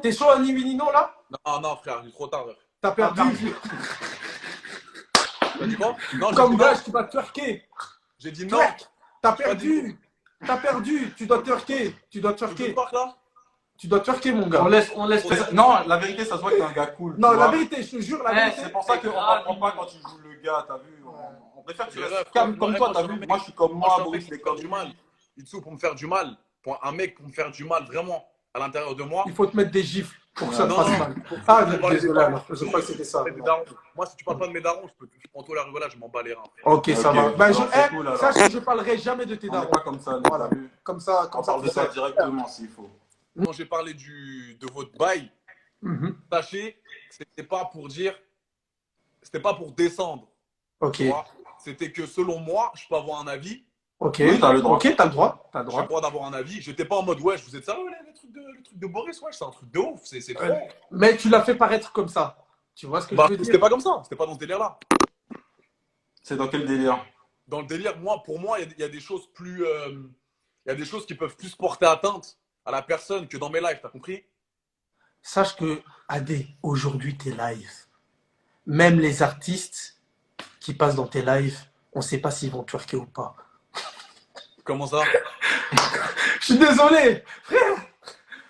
T'es chaud à ni oui ni non là? Non, non, frère, il est trop tard. T'as perdu. T'as dit quoi? Non, j'ai dit Comme non. gage, tu vas twerker. J'ai dit non. Twerk. T'as J'ai pas dit perdu. T'as perdu. Tu dois twerker. Tu dois Tu veux twerker. pas là? Tu dois twerker, mon gars. On laisse. Non, la vérité, ça se voit que t'es un gars cool. Non, tu la vois. vérité, je te jure, la Eh, vérité. C'est pour ça qu'on comprend pas quand tu joues le gars, t'as vu. On préfère que tu Ouais, restes calme comme toi, moi, t'as je suis un vu. mec- Moi, je suis comme Moi, je moi, suis un Boris mec pour me faire du mal. Itsu, pour me faire du mal. Un mec pour me faire du mal, vraiment, à l'intérieur de moi. Il faut te mettre des gifles pour que ça te Non, fasse non. mal. Ah, Je parle désolé, des alors. Je crois que c'était ça. Des darons. Moi, si tu parles pas de mes darons, je prends tout la rigolade, je m'en bats les reins. Ok, ça Ok, va. Bah, alors, c'est cool, alors. sache que je parlerai jamais de tes On n'est darons. pas comme ça, nous, Voilà. t'as vu. Comme ça, On parle de tu ça sais. directement s'il faut. Quand j'ai parlé de votre bail, Mhm. sachez que c'était pas pour dire, c'était pas pour descendre. Ok. Tu vois. C'était que selon moi, je peux avoir un avis. Ok. Oui, t'as le droit. Ok, t'as le droit. T'as le J'ai droit. le droit d'avoir un avis. J'étais pas en mode, ouais, je vous êtes sérieux, le truc de Boris, ouais, c'est un truc de ouf, c'est trop. Mais tu l'as fait paraître comme ça. Tu vois ce que Bah, je veux c'était dire? pas comme ça, c'était pas dans ce délire-là. C'est dans quel délire? Dans le délire, pour moi, il y a des choses plus. Il y a des choses qui peuvent plus porter atteinte à la personne que dans mes lives, t'as compris? Sache que, Adé, aujourd'hui, tes lives, même les artistes qui passent dans tes lives, on ne sait pas s'ils vont twerker ou pas. Comment ça? Je suis désolé, frère.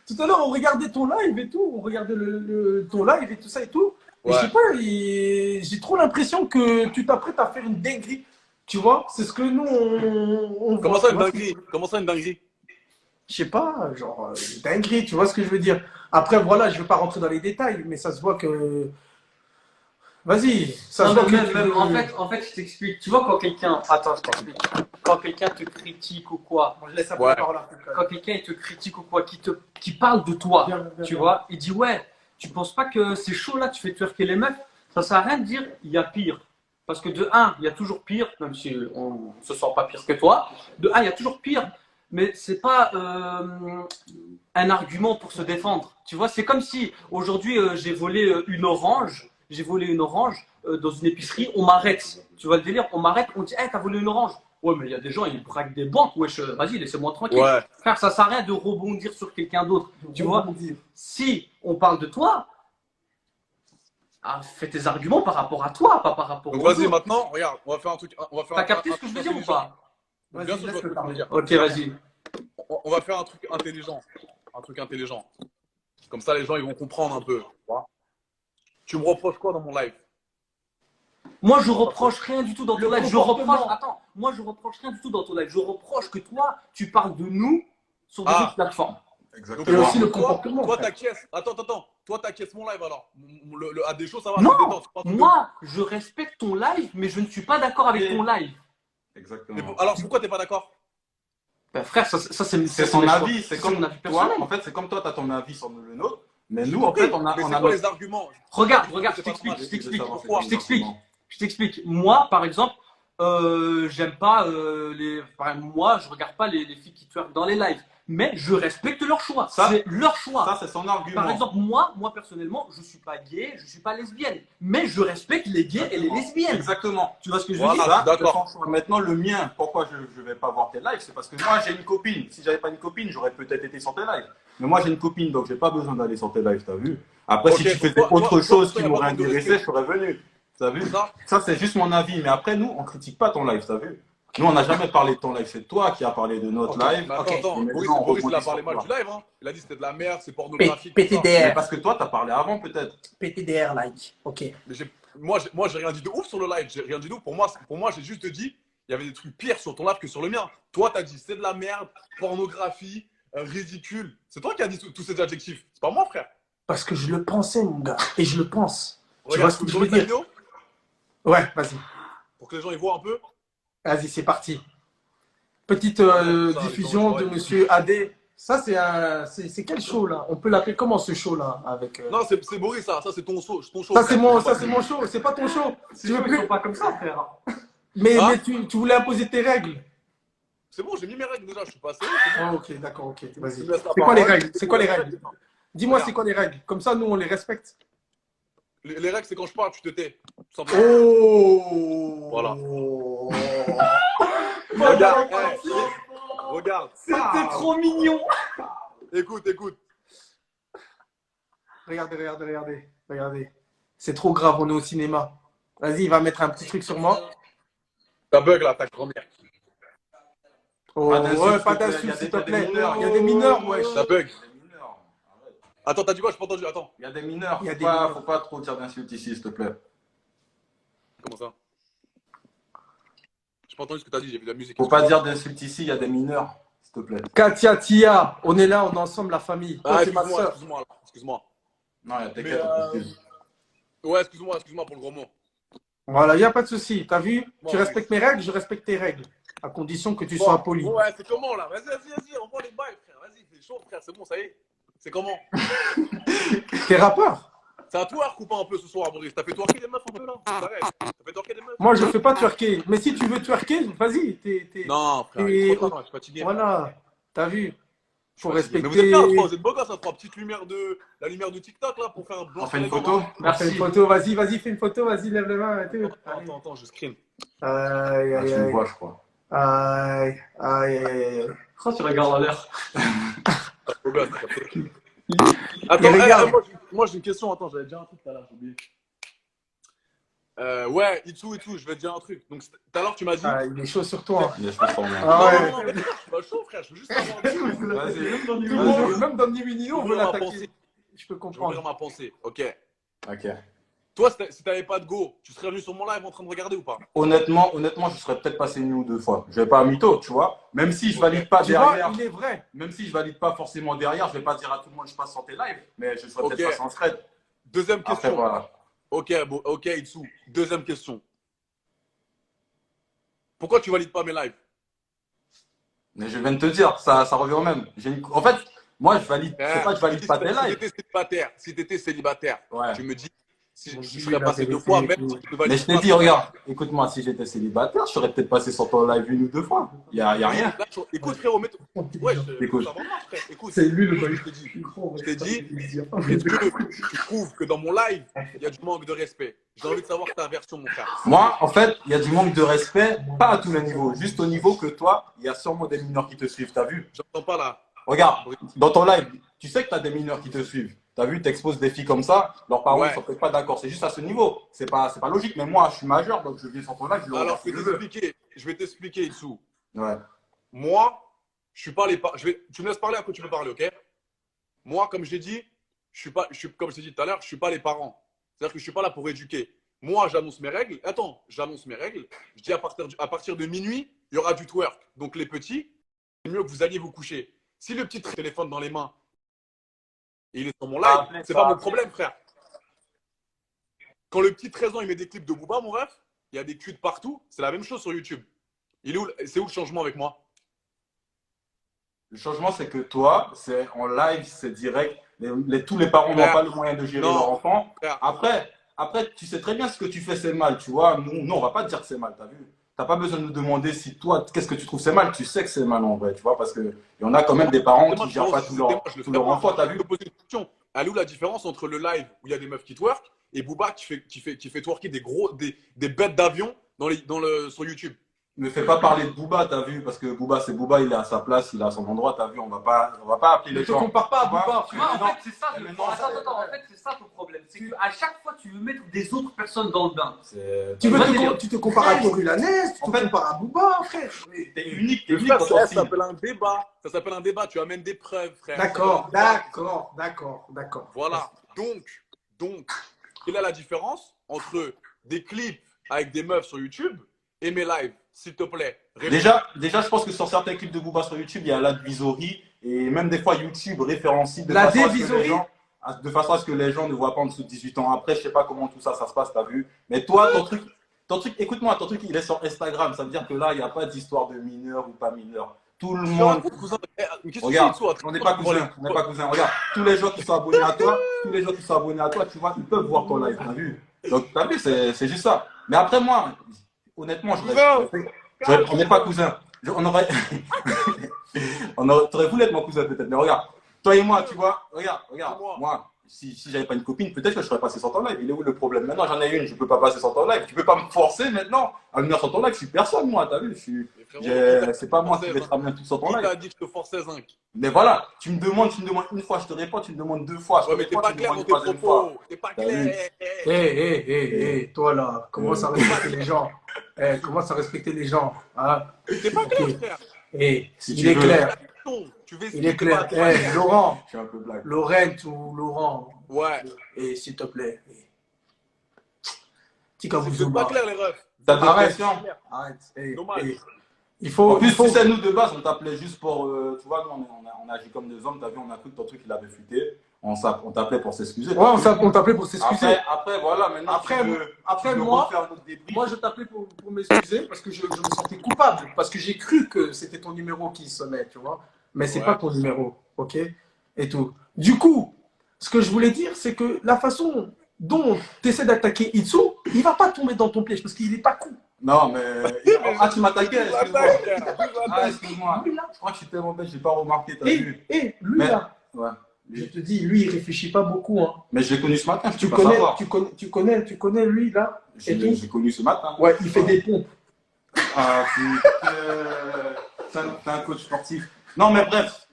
Tout à l'heure, on regardait ton live et tout. On regardait ton live et tout ça et tout. Et Ouais. je sais pas, j'ai trop l'impression que tu t'apprêtes à faire une dinguerie. Tu vois, c'est ce que nous, on Comment voit, ça tu une vois. dinguerie? Comment ça une dinguerie? Je sais pas, genre, une dinguerie, tu vois ce que je veux dire. Après, voilà, je ne veux pas rentrer dans les détails, mais ça se voit que. Vas-y, ça se Non, voit mais que. tu même, veux- en fait, je t'explique. Tu vois, quand quelqu'un. Attends, je t'explique. Quand quelqu'un te critique ou quoi, Bon, je laisse un Ouais. peu par là. quand quelqu'un il te critique ou quoi, qui parle de toi, Bien, bien, tu bien. vois, il dit ouais, tu penses pas que c'est chaud là, tu fais twerker les meufs, ça sert à rien de dire il y a pire. Parce que de un, il y a toujours pire, même si on se sent pas pire que toi. De un, il y a toujours pire, mais c'est pas un argument pour se défendre. Tu vois, c'est comme si aujourd'hui j'ai volé une orange, dans une épicerie, on m'arrête. Tu vois le délire, on m'arrête, on dit hey, t'as volé une orange. Ouais, mais il y a des gens, ils braquent des banques. Wesh, vas-y, laissez-moi tranquille. Ouais. Frère, ça sert à rien de rebondir sur quelqu'un d'autre. Tu vois, si on parle de toi, fais tes arguments par rapport à toi, pas par rapport Donc aux vas-y, autres. maintenant, regarde, on va faire un truc. T'as capté ce que je veux dire ou pas? Donc, bien sûr, je vois ce que tu veux dire. Ok, vas-y. On va faire un truc intelligent. Un truc intelligent. Comme ça, les gens, ils vont comprendre un peu. Tu vois. Tu me reproches quoi dans mon live? Moi, je reproche rien du tout dans ton Le live. comportement. Moi, je reproche rien du tout dans ton live. Je reproche que toi, tu parles de nous sur des Ah. autres plateformes. Donc, Exactement. Et aussi le toi, comportement. Toi, frère. t'acquiesces. Attends. Toi, t'acquiesces mon live alors. À des choses, ça va. Non, c'est détente, c'est pas un truc de moi, je respecte ton live, mais je ne suis pas d'accord avec ton live. ouf. Exactement. Alors, pourquoi t'es pas d'accord? Ben, frère, ça C'est son mes choix. avis, c'est comme mon avis toi. personnel. En fait, c'est comme toi, t'as ton avis sur le nôtre. Mais nous, en fait, on a Mais c'est notre. quoi les arguments? Regarde, C'est je pas t'explique, normal. je t'explique. Pourquoi Je t'explique. Je t'explique. Moi, par exemple, j'aime pas moi, je regarde pas les filles qui twerk dans les lives. Mais je respecte leur choix. Ça- C'est leur choix. Ça, c'est son argument. Par exemple, moi personnellement, je suis pas gay, je suis pas lesbienne. Mais je respecte les gays et les lesbiennes. Exactement. Tu vois ce que je veux Voilà. dire? Ça, d'accord. c'est son choix. Maintenant, le mien, pourquoi je vais pas voir tes lives, c'est parce que moi, j'ai une copine. Si j'avais pas une copine, j'aurais peut-être été sur tes lives. Mais moi, j'ai une copine, donc j'ai pas besoin d'aller sur tes lives, t'as vu? Après, Ok, si tu donc faisais toi, autre chose toi, qui y a m'aurait pas de intéressé, respect. je serais venu. T'as vu? Ça Ça, c'est juste mon avis. Mais après, nous, on critique pas ton live, t'as vu? Nous, on n'a jamais parlé de ton live. C'est toi qui as parlé de notre live. Mais attends, Ok. attends. Mais Boris, maintenant, on Boris, il a rebondit parlé sur mal toi. du live. Hein. Il a dit que c'était de la merde, c'est pornographique. tout ça. Mais PTDR. parce que toi, t'as parlé avant, peut-être. PTDR like. Ok. Mais moi, j'ai rien dit de ouf sur le live. J'ai rien dit de ouf. Pour moi, j'ai juste dit, il y avait des trucs pires sur ton live que sur le mien. Toi, t'as dit, c'est de la merde, pornographie, ridicule. C'est toi qui as dit tous ces adjectifs. C'est pas moi, frère. Parce que je le pensais, mon gars. Et je le pense. Tu vois Regarde, ce que tu je veux veux ta dire? vidéo Ouais, vas-y. pour que les gens y voient un peu. Vas-y, c'est parti. Petite Ça, diffusion les de gens, Monsieur AD. Ça, c'est quel show là? On peut l'appeler comment ce show là avec, Non, c'est Boris, ça. Ça, c'est ton show. Ton show Ça, frère. c'est mon show. C'est pas ton show. C'est Tu veux sûr, ils plus... sont pas comme ça, frère. Mais, Hein? mais tu voulais imposer tes règles. C'est bon, j'ai mis mes règles déjà. Je suis passé. Oh, ok, d'accord, ok. Vas-y. Tu me laisses la C'est quoi les parole. règles? C'est quoi les règles? Dis-moi, Regarde. c'est quoi les règles? Comme ça, nous, on les respecte. Les règles, c'est quand je parle, tu te tais. Tout simplement. Oh! Voilà. Regarde. Regarde. C'était trop mignon. Écoute. Regardez. C'est trop grave, on est au cinéma. Vas-y, il va mettre un petit truc sur moi. Ta bug là, ta grand-mère. Oh, ouais, pas d'insultes, s'il te plaît. Il y a des mineurs, wesh. Ta bug. Il y a des mineurs. Arrête. Attends, t'as dit quoi? Je pas entendu. Attends. Il y a des mineurs. Il y a Faut des pas, mineurs. faut pas trop dire d'insultes ici, s'il te plaît. Comment ça? J'ai pas entendu ce que t'as dit, j'ai vu de la musique. Faut pas dire d'insultes ici, il y a des mineurs, s'il te plaît. Katia, Tia, on est là, on est ensemble, la famille. Toi, Ah, c'est ma excuse-moi, soeur. excuse-moi, alors. Excuse-moi. Non, il y a Mais, t'inquiète, on t'excuse. Ouais, excuse-moi pour le gros mot. Voilà, il n'y a pas de souci. T'as vu? Bon, Tu respectes mes règles, je respecte tes règles. À condition que tu Bon, sois poli. ouais, c'est comment là? Vas-y, on voit les bails, frère. Vas-y, c'est chaud, frère, c'est bon, ça y est. C'est comment? T'es rappeur? C'est à toi, couper un peu ce soir, Boris. T'as fait twerker des meufs un peu là? T'arrêtes. T'as fait twerker des meufs? Moi, je fais pas twerker. Mais si tu veux twerker, vas-y. Non, frère, Et- il est trop tard, je suis fatigué. Voilà. T'as vu? Faut Mais respecter. vous êtes bien, je crois, vous êtes beau gosse, ça, 3 petites lumières la lumière de TikTok là pour faire un blanc. On fait une photo? Fais une photo, vas-y, fais une photo, vas-y, lève les mains et tout. Attends, je screen. Aïe, Ah, aïe, tu me aïe. vois, je crois. Aïe, aïe, aïe, aïe. Pourquoi tu regardes en l'air? Beau gosse, t'as capté. Et Attends, regarde. moi j'ai une question. Attends, j'avais déjà un truc tout à l'heure, j'ai oublié. Ouais, Itsu, je vais te dire un truc. Donc tout à l'heure, tu m'as dit. Ah, il est chaud sur toi. Il est chaud sur moi. Ah ouais. Non, mais je suis pas chaud, frère. Je veux juste avoir un truc. Vas-y. Tout le monde, même dans Niminino, on veut Ouvrir ma l'attaquer. pensée. Je peux Je vais ouvrir comprendre. ma pensée. Ok. Ok. Toi, si t'avais pas de go, tu serais venu sur mon live en train de regarder ou pas? Honnêtement, je serais peut-être passé une ou deux fois. Je vais pas à mytho, tu vois. Même si je valide pas Tu vois, derrière, il est vrai. même si je valide pas forcément derrière, je vais pas dire à tout le monde je passe sur tes lives, mais je serais Ok. peut-être passé en thread. Deuxième Après, question. voilà. Ok, Itsu. Deuxième question. Pourquoi tu valides pas mes lives? Mais je viens de te dire, ça revient au même. En fait, moi, je valide, c'est pas que je valide pas tes lives. Si t'étais célibataire, Ouais. tu me dis, si Bon, je dis serais la passé deux vérité, fois, même oui. si tu ne valides Mais je t'ai pas dit, mes regarde, écoute-moi, si j'étais célibataire, je serais peut-être passé sur ton live une ou deux fois. Il y a lives. rien. Là, écoute, frérot, ouais, Écoute. ça va pas, frère. Écoute, C'est lui le je t'ai dit. Je t'ai dit, est-ce que tu trouves que dans mon live, il y a du manque de respect? J'ai envie de savoir ta version, mon frère. Moi, en fait, il y a du manque de respect, pas à tous les niveaux, juste au niveau que toi, il y a sûrement des mineurs qui te suivent, t'as vu? J'entends pas là. Regarde, dans ton live, tu sais que tu as des mineurs qui te suivent. Tu as vu, tu exposes des filles comme ça, leurs parents ne Ouais. sont peut-être pas d'accord. C'est juste à ce niveau. C'est pas logique. Mais moi, je suis majeur, donc je viens sur ton live, je le Alors, regarde si je veux. je vais t'expliquer, Issou. Ouais. Moi, je suis pas les parents. Tu me laisses parler, après tu peux parler, ok? Moi, comme j'ai dit, comme je t'ai dit tout à l'heure, je suis pas les parents. C'est-à-dire que je suis pas là pour éduquer. Moi, j'annonce mes règles. Attends, j'annonce mes règles. Je dis à partir de minuit, il y aura du twerk. Donc les petits, c'est mieux que vous alliez vous coucher. Si le petit téléphone dans les mains et il est sur mon live, c'est pas mon problème, frère. Quand le petit 13 ans, il met des clips de Booba, mon ref, il y a des culs de partout. C'est la même chose sur YouTube. C'est où le changement avec moi? Le changement, c'est que toi, c'est en live, c'est direct. Tous les parents n'ont pas le moyen de gérer Non. leur enfant. Frère. Après, tu sais très bien ce que tu fais, c'est mal. Tu vois, nous, on va pas te dire que c'est mal. T'as vu? T'as pas besoin de nous demander si toi, qu'est-ce que tu trouves c'est mal. Tu sais que c'est mal en vrai, tu vois, parce qu'il y en a quand même des parents qui gèrent pas tout leur enfant. T'as vu? Je te pose une question. Elle est où la différence entre le live où il y a des meufs qui twerk et Booba qui fait twerker des bêtes d'avion sur YouTube? Ne fais pas parler de Booba, t'as vu, parce que Booba, c'est Booba, il est à sa place, il est à son endroit, t'as vu, on va pas appeler Ne les te gens. compare pas à Tu vois, Booba. Tu vois, en Non. fait, c'est ça. Mais non, Attends, en fait, c'est ça ton problème. C'est qu'à chaque fois, tu veux mettre des autres personnes dans le bain. Tu te compares à Corulanes, tu En te fait- compares à Booba, frère. T'es unique Le dans frère, ton ça style. s'appelle un débat. Ça s'appelle un débat. Tu amènes des preuves, frère. D'accord. Voilà. Donc, quelle est la différence entre des clips avec des meufs sur YouTube et mes lives, s'il te plaît? Réponds. Déjà, je pense que sur certains clips de Booba sur YouTube, il y a l'advisory et même des fois YouTube référencie de La façon à ce que dévisory les gens- de façon à ce que les gens ne voient pas en dessous de 18 ans. Après, je sais pas comment tout ça se passe, t'as vu. Mais toi, ton truc, écoute-moi, ton truc, il est sur Instagram. Ça veut dire que là, il n'y a pas d'histoire de mineur ou pas mineur. Tout le Tu te monde. racontes, cousin. Mais qu'est-ce que Regarde, tu fais, toi? on n'est pas cousins, Regarde, tous les gens qui sont abonnés à toi, tu vois, ils peuvent voir ton live, t'as vu? Donc, t'as vu, c'est juste ça. Mais après, moi, honnêtement, on n'est pas cousins. T'aurais voulu être mon cousin peut-être, mais regarde, toi et moi, tu vois, regarde, Dis-moi. moi, si j'avais pas une copine, peut-être que je serais passé sans ton live. Il est où le problème? Maintenant, j'en ai une, je peux pas passer sans ton live. Tu peux pas me forcer maintenant à venir sans ton live. Je suis personne, moi, t'as vu? C'est pas moi qui vais te ramener tout sans ton Qui live. t'a dit que je te forçais, Zinc? Mais voilà, tu me demandes une fois, je te réponds, tu me demandes deux fois. Ouais, mais t'es pas clair dans tes propos. T'es pas clair. Toi là, commence à respecter les gens. Commence à respecter les gens. Hein? T'es pas clair, frère. Si il tu est veux. clair. Il est clair. Laurent, Je suis un peu blague. Lorraine ou Laurent. Ouais. S'il te plaît. C'est pas clair, les refs. T'as des Arrête. questions? Arrête. Dommage. Il faut. En plus, il faut... tu sais, nous de base, on t'appelait juste pour. Tu vois, nous, on a agi comme des hommes. T'as vu, on a cru que ton truc, il avait fuité. On t'appelait pour s'excuser. Ouais, on t'appelait pour s'excuser. Après, voilà, maintenant. Après, moi, je t'appelais pour m'excuser parce que je me sentais coupable. Parce que j'ai cru que c'était ton numéro qui sonnait, tu vois. Mais c'est pas ton numéro, ok? Et tout. Du coup, ce que je voulais dire, c'est que la façon dont tu essaies d'attaquer Itsu, il va pas tomber dans ton piège parce qu'il est pas con. Non, mais. Ah, tu m'attaquais, excuse-moi. Excuse-moi. Je crois que je suis tellement bête, je n'ai pas remarqué, t'as vu. Lui, mais, là, ouais. je te dis, lui, il réfléchit pas beaucoup. Hein. Mais je l'ai connu ce matin, tu connais lui, là. J'ai connu ce matin. Ouais, il fait des pompes. Ah, t'es un coach sportif. Non, mais bref,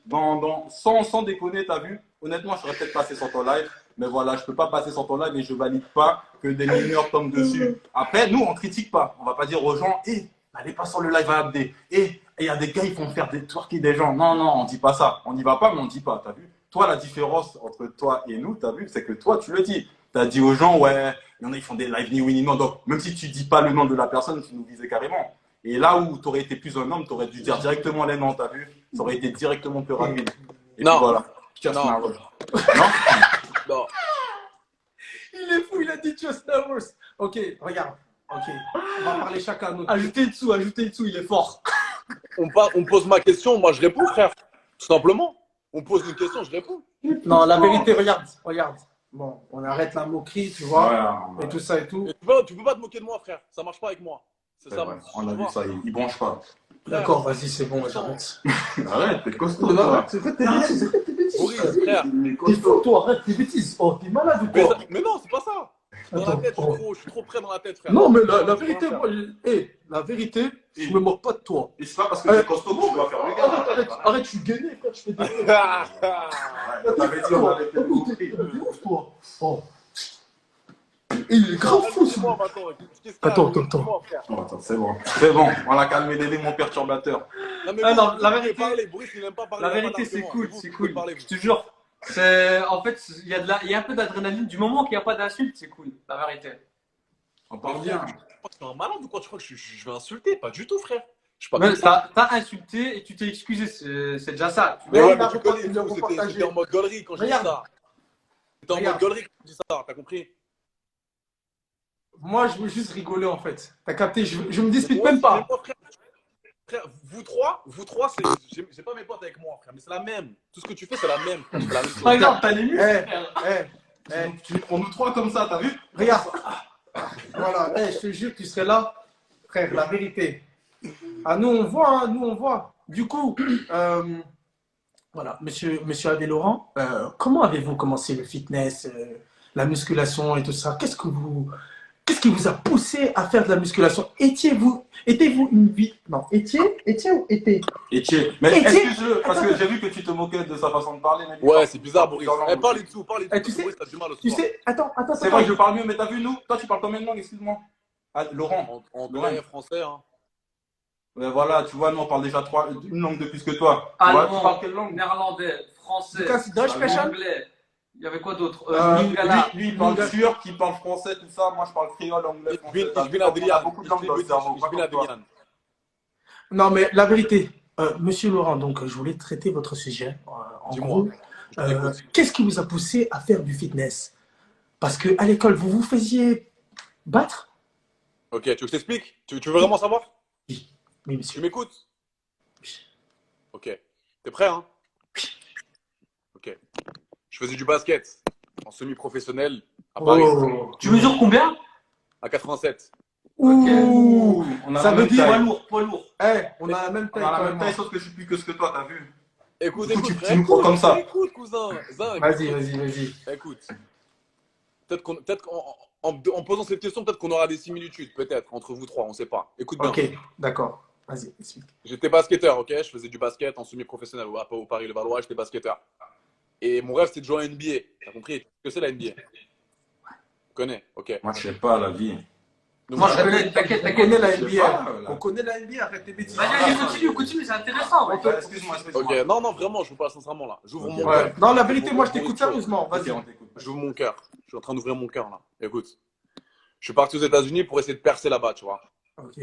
sans déconner, t'as vu, honnêtement, je serais peut-être passé sans ton live. Mais voilà, je peux pas passer sans ton live et je valide pas que des mineurs tombent dessus. Après, nous, on critique pas. On va pas dire aux gens, n'allez pas sur le live à Abdé. Il y a des gars, ils vont faire des twerker des gens. Non, on dit pas ça. On n'y va pas, mais on dit pas. T'as vu? Toi, la différence entre toi et nous, t'as vu, c'est que toi, tu le dis. T'as dit aux gens, ouais, il y en a, ils font des lives ni oui ni non. Donc, même si tu dis pas le nom de la personne, tu nous visais carrément. Et là où tu aurais été plus un homme, tu aurais dû dire directement les noms, t'as vu? Ça aurait été directement plus rapide. Et non. Puis voilà. Non. Non. Il est fou, il a dit Just Numbers. Ok, regarde. Ok, on va parler chacun à notre. Ajoutez Itsu, il est fort. On pose ma question, moi je réponds, frère. Tout simplement. On pose une question, je réponds. Non, la vérité, regarde. Bon, on arrête la moquerie, tu vois, Ouais. et tout ça et tout. Et tu peux pas te moquer de moi, frère. Ça marche pas avec moi. C'est ça. Ouais, on a vu ça, il bronche pas. D'accord, vas-y, c'est bon, j'arrête. Arrête, t'es costaud. Toi. C'est vrai, tes bêtises. Boris, frère. T'es fou, toi, arrête tes bêtises. Oh, t'es malade ou quoi? Mais non, c'est pas ça. Dans la tête, je suis trop près dans la tête, frère. Non, mais la vérité, moi, la vérité, je me moque pas de toi. Et c'est pas parce que t'es costaud que tu dois faire le gars. Arrête, je suis gainé, frère, je fais des. T'avais dit, on avait fait le T'es ouf, toi. Oh. Il est grave fou, ce mec. Attends. C'est bon, on l'a calmé, l'été, mon perturbateur. Non, la vérité, Boris, il aime pas parler. La vérité, c'est cool. Je te jure. En fait, il y a un peu d'adrénaline. Du moment qu'il n'y a pas d'insulte, c'est cool. La vérité. On parle bien. Tu es un malade ou quoi? Tu crois que je vais insulter? Pas du tout, frère. Je suis pas Mais comme ça. t'as insulté et tu t'es excusé. C'est déjà ça. Mais ouais, il a mais tu connais, repartagé. c'était en mode gaulerie quand j'ai dit Regarde. ça. C'était en mode gaulerie quand j'ai dit ça, t'as compris? Moi, je veux juste rigoler, en fait. T'as capté? Je me dispute même pas. Frère, vous trois, j'ai pas mes potes avec moi, frère, mais c'est la même. Tout ce que tu fais, c'est la même. Tu fais la même chose. Regarde, t'as les muscles. On nous trois comme ça, t'as vu? Regarde. Voilà, je te jure, tu serais là. Frère, la vérité. Ah, nous, on voit. Du coup, voilà, monsieur Adé Laurent, comment avez-vous commencé le fitness, la musculation et tout ça? Qu'est-ce qui vous a poussé à faire de la musculation? Étiez-vous une vie... Non, étiez ou était? Étiez. Mais excuse-le, parce que j'ai vu que tu te moquais de sa façon de parler. Ouais, c'est bizarre, Boris. Parle et tout. Tu sais, Boris, t'as du mal au Tu soir. sais, attends. C'est vrai que je parle mieux, mais t'as vu, nous? Toi, tu parles combien de langues, excuse-moi? Ah, Laurent. Anglais, français, hein. Ouais, voilà, tu vois, nous, on parle déjà une langue de plus que toi. Tu Allemand, vois, tu parles quelle langue? néerlandais, français, Deutsch sprechen? anglais. Il y avait quoi d'autre? Lui, il parle turc, il parle français, tout ça. Moi, je parle créole, anglais, français. Ich bin Adrian. Beaucoup de langues dans le cerveau. Ich bin Adrian. Non, mais la vérité, monsieur Laurent, donc je voulais traiter votre sujet. En Dis-moi. gros, qu'est-ce qui vous a poussé à faire du fitness? Parce qu'à l'école, vous vous faisiez battre? Ok, tu veux que je t'explique? Tu veux vraiment savoir? Oui, Tu monsieur. m'écoutes? Ok. T'es prêt, hein? Ok. Je faisais du basket en semi-professionnel à Paris, Oh. Tu mesures combien? à 87. Ouh. On a Ça la veut même dire taille. Poids lourd. On a la même On taille. a la quand même même. taille, sauf que je suis plus que ce que toi, t'as vu? Écoute, Du coup, écoute, tu frère, me prends comme ça. écoute, cousin. Zin, Vas-y, écoute, vas-y. écoute. Peut-être en posant cette question, peut-être qu'on aura des similitudes, peut-être, entre vous trois, on sait pas. Écoute bien. Ok, d'accord. Vas-y, explique. J'étais basketteur, ok? Je faisais du basket en semi-professionnel au Paris-Levallois, j'étais basketteur. Et mon rêve, c'était de jouer en NBA. T'as compris? Qu'est-ce que c'est la NBA? Tu connais? Ok. Moi, je sais pas la vie. Donc, Moi, je arrête- connais, t'inquiète, On t'inquiète. connaît la Je sais pas, NBA. là. On connaît la NBA, arrête tes bêtises. Vas-y, continue, c'est intéressant. Ouais. Excuse-moi. Ok, non, vraiment, je vous parle sincèrement là. J'ouvre Ok. mon Ouais. cœur. Non, la vérité, moi, je Pour t'écoute une chose. sérieusement. Ok, Vas-y. on t'écoute. J'ouvre mon cœur. Je suis en train d'ouvrir mon cœur là. Écoute, je suis parti aux États-Unis pour essayer de percer là-bas, tu vois. Ok.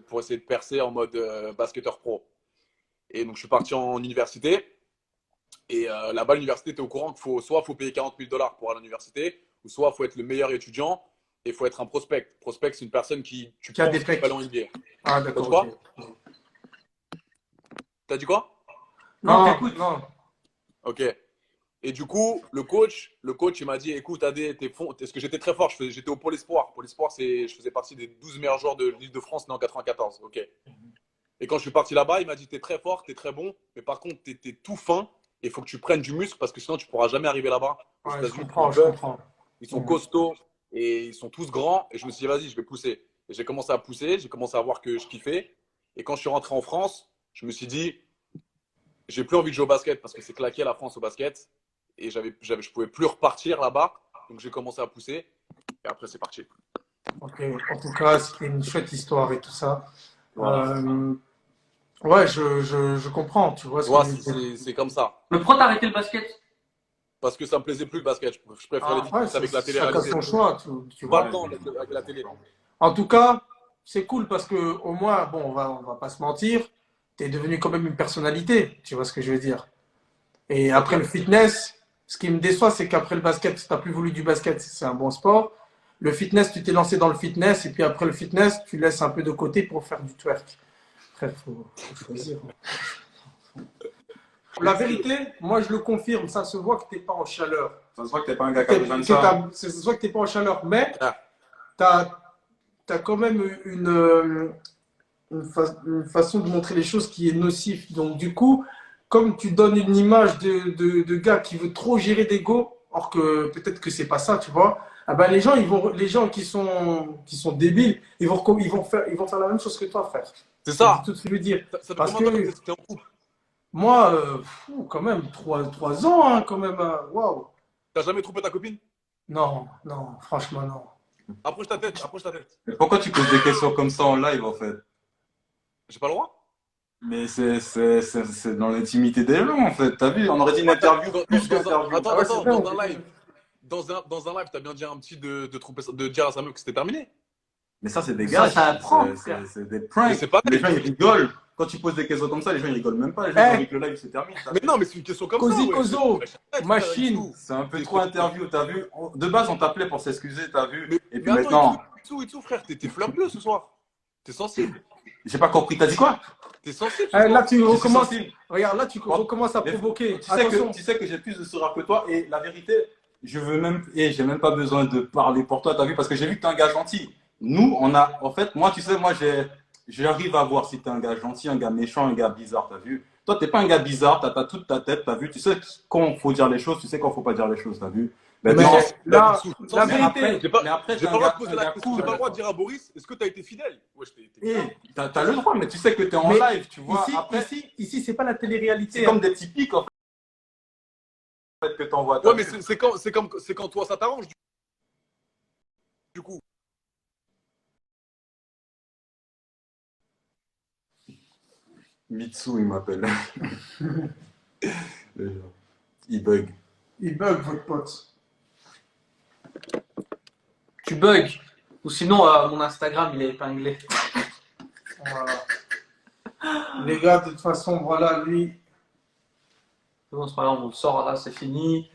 Pour essayer de percer en mode basketteur pro. Et donc, je suis parti en université. Et là-bas, l'université, tu es au courant qu'il faut payer 40 000 $ pour aller à l'université, ou soit il faut être le meilleur étudiant et il faut être un prospect. Prospect, c'est une personne qui Qui a penses des qu'il va pecs. aller en NBA. Ah, T'as dit d'accord. quoi? Ok. T'as dit quoi? Non, t'écoutes. Non. Ok. Et du coup, le coach, il m'a dit, écoute, Adé, parce que j'étais très fort, j'étais au Pôle Espoir. Pôle Espoir, je faisais partie des 12 meilleurs joueurs de l'Île-de-France né en 94. Ok. Et quand je suis parti là-bas, il m'a dit, t'es très fort, t'es très bon, mais par contre, t'es tout fin et il faut que tu prennes du muscle parce que sinon, tu pourras jamais arriver là-bas. Aux Ouais, je États-Unis, comprends, je comprends. ils sont costauds et ils sont tous grands. Et je me suis dit, vas-y, je vais pousser. Et j'ai commencé à pousser, j'ai commencé à voir que je kiffais. Et quand je suis rentré en France, je me suis dit, j'ai plus envie de jouer au basket parce que c'est claqué la France au basket. Et je pouvais plus repartir là-bas. Donc j'ai commencé à pousser. Et après, c'est parti. Ok. En tout cas, c'était une chouette histoire et tout ça. Voilà. Ouais, je comprends. Tu vois Tu ce que vois, je veux dire. c'est comme ça. Mais pourquoi t'as arrêté le basket? Parce que ça me plaisait plus le basket. Je préfère les Après, fitness avec la chacun télé-réalité. son choix. Tu Pas vois. le temps avec la télé. En tout cas, c'est cool parce que au moins, bon, on va pas se mentir, tu es devenu quand même une personnalité. Tu vois ce que je veux dire. Et après le fitness, ce qui me déçoit, c'est qu'après le basket, tu n'as plus voulu du basket, c'est un bon sport. Le fitness, tu t'es lancé dans le fitness, et puis après le fitness, tu laisses un peu de côté pour faire du twerk. Frère, faut choisir. La vérité, moi je le confirme, ça se voit que tu n'es pas en chaleur. Ça se voit que t'es pas un gars qui a besoin de ça. Ça se voit que tu n'es pas en chaleur, mais Ah. tu as quand même une façon de montrer les choses qui est nocif. Donc du coup, comme tu donnes une image de gars qui veut trop gérer d'ego, or que peut-être que c'est pas ça, tu vois. Ah ben les gens qui sont débiles, ils vont faire la même chose que toi, frère. C'est ça. C'est tout ce que je veux dire. Ça fait Parce combien de temps que que t'es en couple? moi, quand même, 3 ans, hein, quand même. Waouh. T'as jamais trompé ta copine? Non, franchement, non. Approche ta tête, approche ta tête. Mais pourquoi tu poses des questions comme ça en live, en fait? J'ai pas le droit? Mais c'est dans l'intimité des gens, en fait. T'as vu? On aurait dit une interview plus qu'interview. Attends, Ah ouais, c'est vrai, dans un live. Dans un live, t'as bien dit à un petit de dire à sa meuf que c'était terminé. Mais ça, c'est des Ça, gars. ça apprend, C'est des Mais pranks. c'est pas Les gens, ils rigolent. Quand tu poses des questions comme ça, les gens, ils rigolent même pas. Les gens, ils ont envie que le live se termine. Mais non, mais c'est une question comme Cozy ça. Kozo, Ouais. machine. C'est un peu trop interview, t'as vu? De base, on t'appelait pour s'excuser, t'as vu? Et puis Mais maintenant, attends, Itsu, frère, t'es flambeux ce soir. T'es sensible. j'ai pas compris. T'as dit quoi? T'es sensible. ce Là, soir. tu recommences. sensible. Regarde, là, tu recommences à provoquer. Tu sais Attention. que j'ai plus de sourire que toi et la vérité, j'ai même pas besoin de parler pour toi, t'as vu? Parce que j'ai vu que t'es un gars gentil. Nous, en fait, moi, tu sais, j'arrive à voir si t'es un gars gentil, un gars méchant, un gars bizarre, t'as vu? Toi, t'es pas un gars bizarre, t'as toute ta tête, t'as vu? Tu sais quand faut dire les choses, tu sais quand faut pas dire les choses, t'as vu? Mais Maintenant, là, Itsu, la mais vérité, J'ai pas, mais après, j'ai t'es pas un le droit gars- de poser un la gars question. cool. J'ai pas le droit de dire à Boris, est-ce que t'as été fidèle? Ouais, t'as le droit, mais tu sais que t'es en Mais live, tu vois? Après, ici, c'est pas la télé-réalité. c'est comme des petits pics, en fait, que t'envoies. Ouais, mais c'est quand toi ça t'arrange. Du coup. Mitsu, il m'appelle. Il bug. Il bug, votre pote. Tu bugs. Ou sinon, mon Instagram, il est épinglé. Voilà. Les gars, de toute façon, voilà, lui, C'est bon, c'est pas grave, on le sort là, c'est fini.